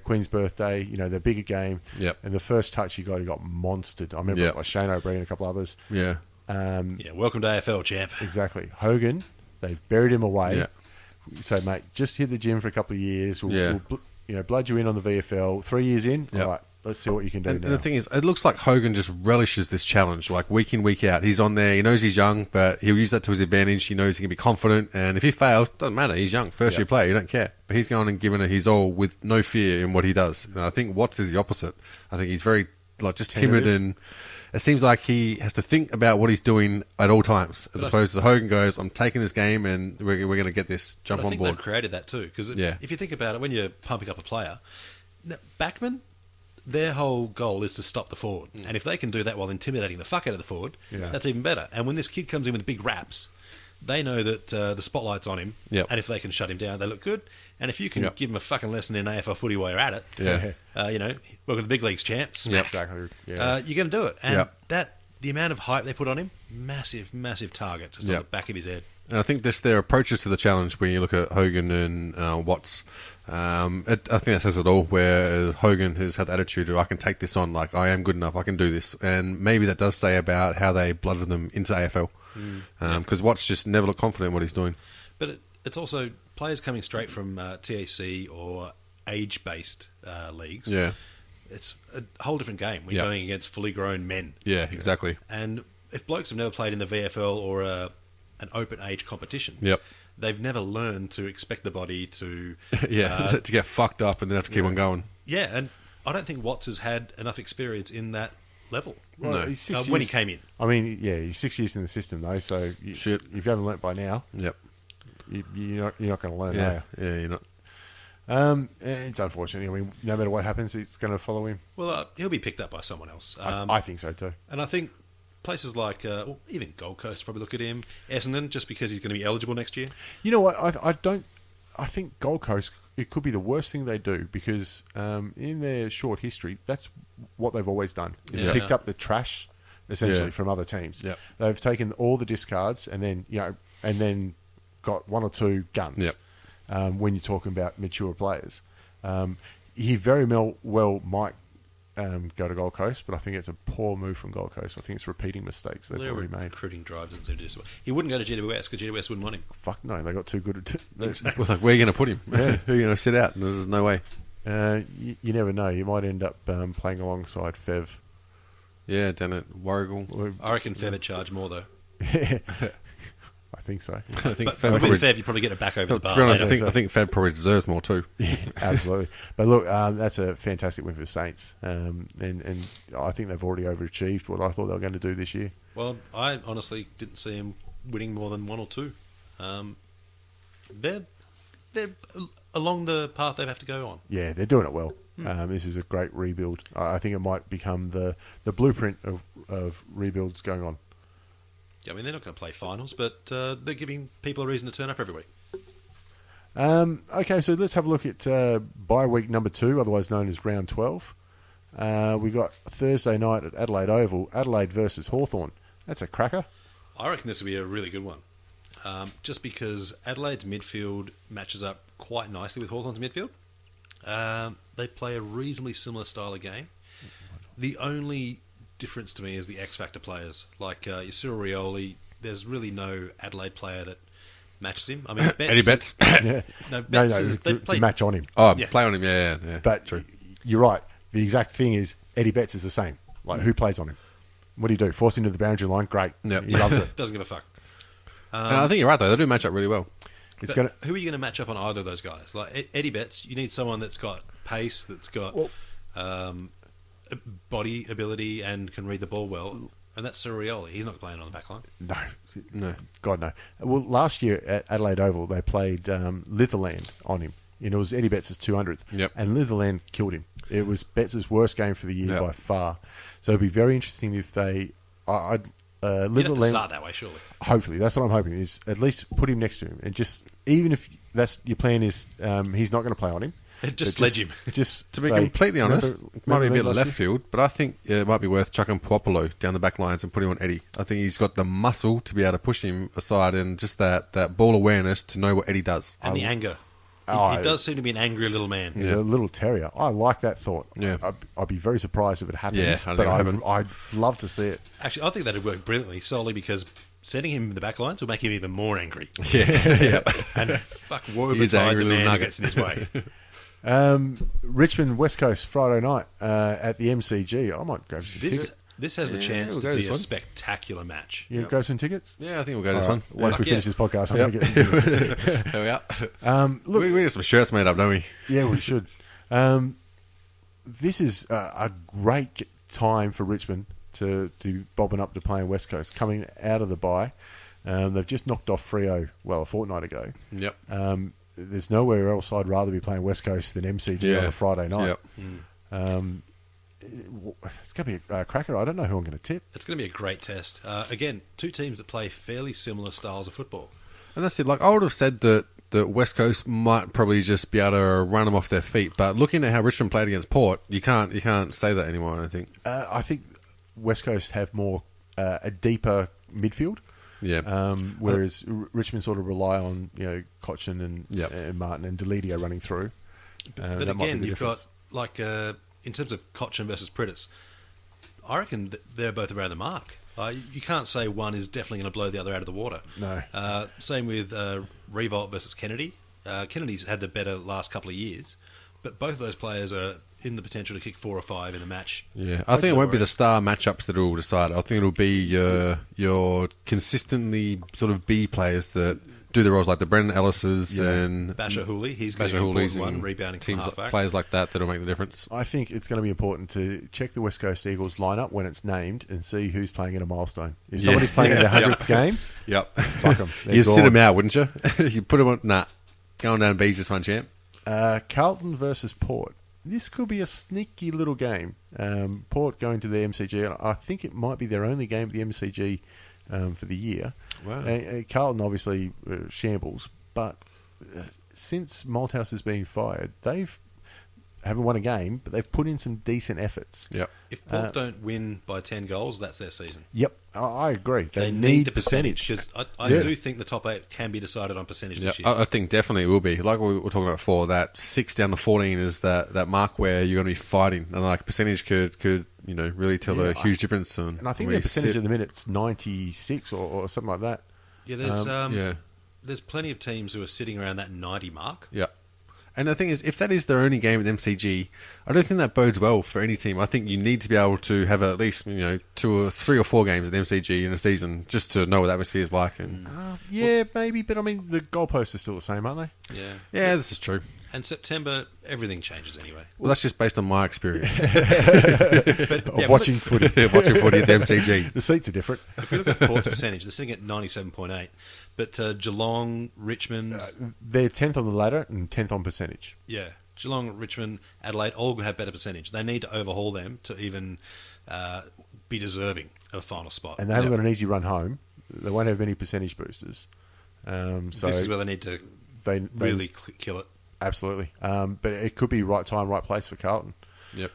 Queen's birthday. Their bigger game. Yep. And the first touch he got monstered. I remember like Shane O'Brien and a couple others. Yeah. Welcome to AFL, champ. Exactly. Hogan, they've buried him away. Yeah. So, mate, just hit the gym for a couple of years. We'll blood you in on the VFL. 3 years in, all right. Let's see what you can do now. And the thing is, it looks like Hogan just relishes this challenge, like week in, week out. He's on there. He knows he's young, but he'll use that to his advantage. He knows he can be confident, and if he fails, doesn't matter. He's young, first-year player. You don't care. But he's going and giving it his all with no fear in what he does. And I think Watts is the opposite. I think he's very just timid, and it seems like he has to think about what he's doing at all times, as opposed to Hogan goes, I'm taking this game, and we're going to get this jump on board. I think they've created that too, because if you think about it, when you're pumping up a player, backman, their whole goal is to stop the forward. And if they can do that while intimidating the fuck out of the forward, that's even better. And when this kid comes in with big raps, they know that the spotlight's on him. Yep. And if they can shut him down, they look good. And if you can give him a fucking lesson in AFL footy while you're at it, welcome to the big leagues, champs. Yep. Exactly. Yeah. You're going to do it. And the amount of hype they put on him, massive, massive target just on the back of his head. And I think their approaches to the challenge, when you look at Hogan and Watts, I think that says it all, where Hogan has had the attitude of, I can take this on, like, I am good enough, I can do this. And maybe that does say about how they blooded them into AFL. Because Watts just never looked confident in what he's doing. But it's also players coming straight from TAC or age-based leagues. Yeah. It's a whole different game when you're going against fully grown men. Yeah, exactly. And if blokes have never played in the VFL or an open age competition, they've never learned to expect the body to to get fucked up and then have to keep on going. Yeah, and I don't think Watts has had enough experience in that level. Well, no. He's 6 years, when he came in. I mean, he's 6 years in the system though, so if you haven't learnt by now, you're not going to learn. Yeah, you're not. It's unfortunate. I mean, no matter what happens, it's going to follow him. Well, he'll be picked up by someone else. I think so too. And I think places like, even Gold Coast probably look at him. Essendon, just because he's going to be eligible next year. You know what? I think Gold Coast, it could be the worst thing they do because in their short history, that's what they've always done. Is picked up the trash essentially from other teams. Yep. They've taken all the discards and then got one or two guns. Yep. When you're talking about mature players, he very well might go to Gold Coast, but I think it's a poor move from Gold Coast. I think it's repeating mistakes they've already made. Recruiting drives and he wouldn't go to GWS because GWS wouldn't want him. Fuck no, they got too good at Exactly. Well, where are you going to put him? Yeah. Who are you going to sit out? There's no way. You never know. You might end up playing alongside Fev. Yeah, down at Warrigal. I reckon Fev would charge more though. I think so. I think with Fev, you probably get it back over the bar. To be honest, I think Fev probably deserves more too. Yeah, absolutely. But look, that's a fantastic win for the Saints, and I think they've already overachieved what I thought they were going to do this year. Well, I honestly didn't see them winning more than one or two. They're along the path they have to go on. Yeah, they're doing it well. This is a great rebuild. I think it might become the blueprint of rebuilds going on. Yeah, I mean, they're not going to play finals, but they're giving people a reason to turn up every week. Okay, so let's have a look at bye week number 2, otherwise known as round 12. We got Thursday night at Adelaide Oval, Adelaide versus Hawthorn. That's a cracker. I reckon this will be a really good one. Just because Adelaide's midfield matches up quite nicely with Hawthorn's midfield. They play a reasonably similar style of game. The only difference to me is the X-Factor players. Like your Cyril Rioli, there's really no Adelaide player that matches him. I mean, Eddie Betts. Yeah. No, No, Betts to match on him. Oh, Yeah. play on him, yeah. But True. you're right. The exact thing is Eddie Betts is the same. Like, who plays on him? What do you do? Force him to the boundary line? Great. Yep. He loves it. doesn't give a fuck. And I think you're right, though. They do match up really well. It's But going to... who are you going to match up on either of those guys? Like Eddie Betts, you need someone that's got pace, that's got body ability, and can read the ball well. And that's Cyril Rioli. He's not playing on the back line. No. God, no. Well, last year at Adelaide Oval, they played Litherland on him. And it was Eddie Betts' 200th. Yep. And Litherland killed him. It was Betts' worst game for the year by far. So it'd be very interesting if they... You'd have to Litherland... start that way, surely. Hopefully. That's what I'm hoping, is at least put him next to him. And just... Even if that's your plan is he's not going to play on him. Just sledge him. Just To be say, completely honest, it might be a bit last left year? field, but I think it might be worth chucking Puopolo down the back lines and putting him on Eddie. I think he's got the muscle to be able to push him aside and just that ball awareness to know what Eddie does. And the anger. Oh, He does seem to be an angry little man. Yeah. A little terrier. I like that thought. Yeah. I'd be very surprised if it happens, Yeah, I but think it'll I'd love to see it. Actually, I think that would work brilliantly, solely because sending him in the back lines will make him even more angry. Yeah. And fuck, woe He's betide angry the little man who nugget. gets in his way. Richmond West Coast Friday night at the MCG. I might grab some tickets. This has the chance we'll to go to be this a one. spectacular match. You grab some tickets? Yeah, I think we'll go to this All one. right. Once we Yeah. finish this podcast, I'm going to get some tickets. There we are. Look, we get some shirts made up, don't we? yeah, we should. This is a great time for Richmond to bobbing up to playing West Coast, coming out of the bye. They've just knocked off Freo, a fortnight ago. Yep. There's nowhere else I'd rather be playing West Coast than MCG on a Friday night. Yep. It's going to be a cracker. I don't know who I'm going to tip. It's going to be a great test. Again, two teams that play fairly similar styles of football. And that's it. Like, I would have said that West Coast might probably just be able to run them off their feet. But looking at how Richmond played against Port, you can't say that anymore, I don't think. I think West Coast have more a deeper midfield. Yeah. Whereas Richmond sort of rely on Cochin and Martin and Deledio running through. But that might be again, the you've difference. got, in terms of Cochin versus Pritis, I reckon they're both around the mark. You can't say one is definitely going to blow the other out of the water. No. Same with Revolt versus Kennedy. Kennedy's had the better last couple of years, but both of those players are in the potential to kick 4 or 5 in the match. Yeah, I think it won't be the star matchups that will decide. I think it'll be your consistently sort of B players that do the roles like the Brendan Ellises and Basher Hooley, he's Basher going to be Hooley's one, and rebounding from teams halfback. players like that'll make the difference. I think it's going to be important to check the West Coast Eagles lineup when it's named and see who's playing in a milestone. If somebody's playing in their 100th game, Yep. fuck them. You sit them out, wouldn't you? You put them on. Nah, going down B's this one, champ. Carlton versus Port. This could be a sneaky little game. Port going to the MCG. And I think it might be their only game at the MCG for the year. Wow. Carlton obviously shambles, but since Malthouse has been fired, haven't won a game, but they've put in some decent efforts. Yep. If Port don't win by 10 goals, that's their season. Yep, I agree. They need the percentage, because I do think the top 8 can be decided on percentage this year. I think definitely it will be. Like we were talking about before, that 6 down to 14 is that mark where you're going to be fighting, and like percentage could really tell a huge difference. And I think their percentage at the minute's 96 or something like that. Yeah, there's plenty of teams who are sitting around that 90 mark. Yeah. And the thing is, if that is their only game at the MCG, I don't think that bodes well for any team. I think you need to be able to have at least 2 or 3 or 4 games at the MCG in a season just to know what the atmosphere is like. And Maybe, but I mean the goalposts are still the same, aren't they? Yeah, this is true. And September, everything changes anyway. Well, that's just based on my experience Watching footy. watching footy at the MCG. The seats are different. If we look at Port's percentage, they're sitting at 97.8. But Geelong, Richmond... they're 10th on the ladder and 10th on percentage. Yeah. Geelong, Richmond, Adelaide all have better percentage. They need to overhaul them to even be deserving of a final spot. And they haven't got an easy run home. they won't have many percentage boosters. So this is where they need to they really kill it. Absolutely. But it could be right time, right place for Carlton. Yep.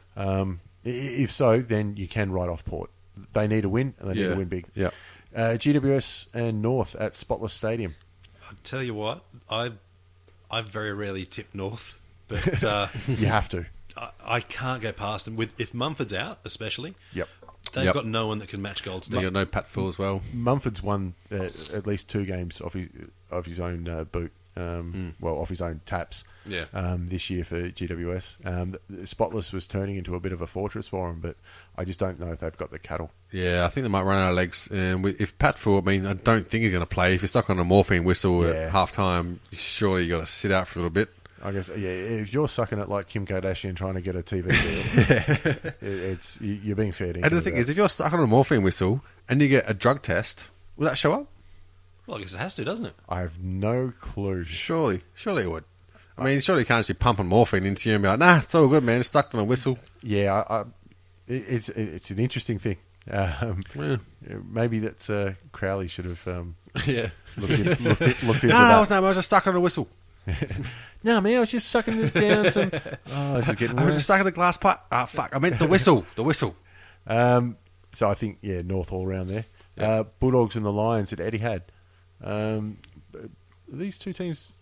If so, then you can write off Port. They need a win, and they need to win big. Yeah. GWS and North at Spotless Stadium. I'll tell you what, I very rarely tip North, but You have to. I can't go past them. If Mumford's out, especially, Yep. they've got no one that can match Goldstein. They got no Pat Phil as well. Mumford's won at least 2 games off his own boot. Well, off his own taps. Yeah. This year for GWS. Spotless was turning into a bit of a fortress for him, but I just don't know if they've got the cattle. Yeah, I think they might run out of legs. If Pat Phil, I don't think he's going to play. If you're stuck on a morphine whistle at half time, surely you got to sit out for a little bit. I guess, if you're sucking it like Kim Kardashian trying to get a TV deal, you're being fair dinkum. And the thing is, if you're stuck on a morphine whistle and you get a drug test, will that show up? Well, I guess it has to, doesn't it? I have no clue. Surely it would. I mean, surely you can't just be pumping morphine into you and be like, nah, it's all good, man. It's stuck on a whistle. Yeah, it's an interesting thing. Maybe that's Crowley should have looked into No, that. I was just stuck on a whistle. No, man, I was just sucking it down some... Oh, this is getting worse. I was just stuck in a glass pipe. Ah, fuck. I meant the whistle. The whistle. So I think, North all around there. Yep. Bulldogs and the Lions at Etihad. These two teams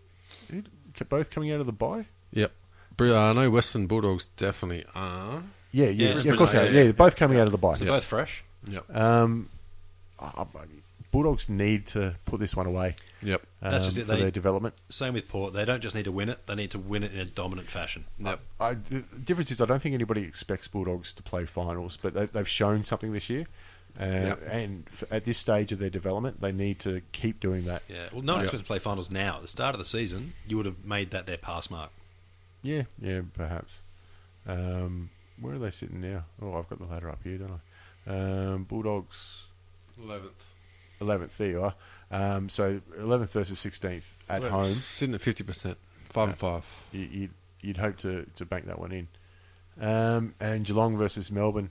both coming out of the bye? Yep. I know Western Bulldogs definitely are. Yeah, of course they are. Yeah, both coming out of the bye. So both fresh. Yep. Bulldogs need to put this one away. Yep. That's just it. For their development. Same with Port. They don't just need to win it; they need to win it in a dominant fashion. Yep. The difference is I don't think anybody expects Bulldogs to play finals, but they've shown something this year. And at this stage of their development, they need to keep doing that. Yeah. Well, no one expects to play finals now. At the start of the season, you would have made that their pass mark. Yeah, perhaps. Where are they sitting now? Oh, I've got the ladder up here, don't I? Bulldogs 11th. There you are. So 11th versus 16th at home. Sitting at 50%. 5-5. You'd hope to bank that one in. And Geelong versus Melbourne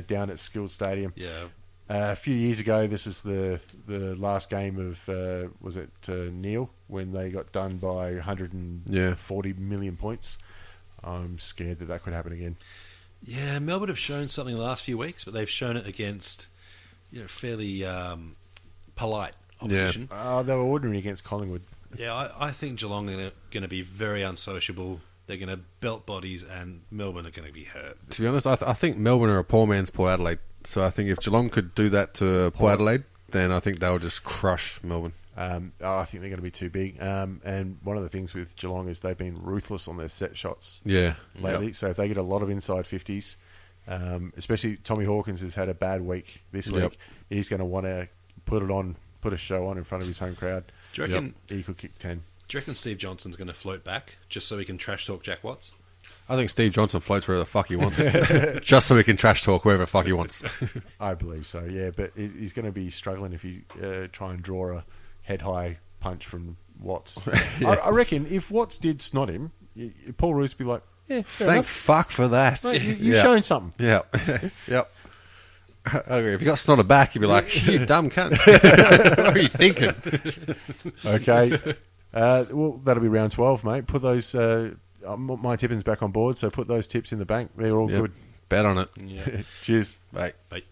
down at Skilled Stadium. Yeah. A few years ago, this is the last game of was it Neil when they got done by 140 million points. I'm scared that could happen again. Yeah, Melbourne have shown something the last few weeks, but they've shown it against fairly polite opposition. Yeah. They were ordinary against Collingwood. Yeah, I think Geelong are going to be very unsociable. They're going to belt bodies, and Melbourne are going to be hurt. To be honest, I think Melbourne are a poor man's Port Adelaide. So I think if Geelong could do that to Port Adelaide, then I think they'll just crush Melbourne. I think they're going to be too big. And one of the things with Geelong is they've been ruthless on their set shots lately. Yep. So if they get a lot of inside 50s, especially Tommy Hawkins has had a bad week this week, he's going to want to put a show on in front of his home crowd. Do you reckon he could kick 10? Do you reckon Steve Johnson's going to float back just so he can trash talk Jack Watts? I think Steve Johnson floats wherever the fuck he wants, just so he can trash talk wherever the fuck he wants. I believe so, yeah. But he's going to be struggling if you try and draw a head-high punch from Watts. I reckon if Watts did snot him, Paul Roos would be like, yeah, thank fuck for that. Mate, you've shown something. Yeah. Yep. Okay, if you got snotted back, you'd be like, you dumb cunt. What are you thinking? Okay. Well, that'll be round 12, mate. Put those... my tipping's back on board, so put those tips in the bank. They're all good. Bet on it. Yeah. Cheers. Bye. Bye.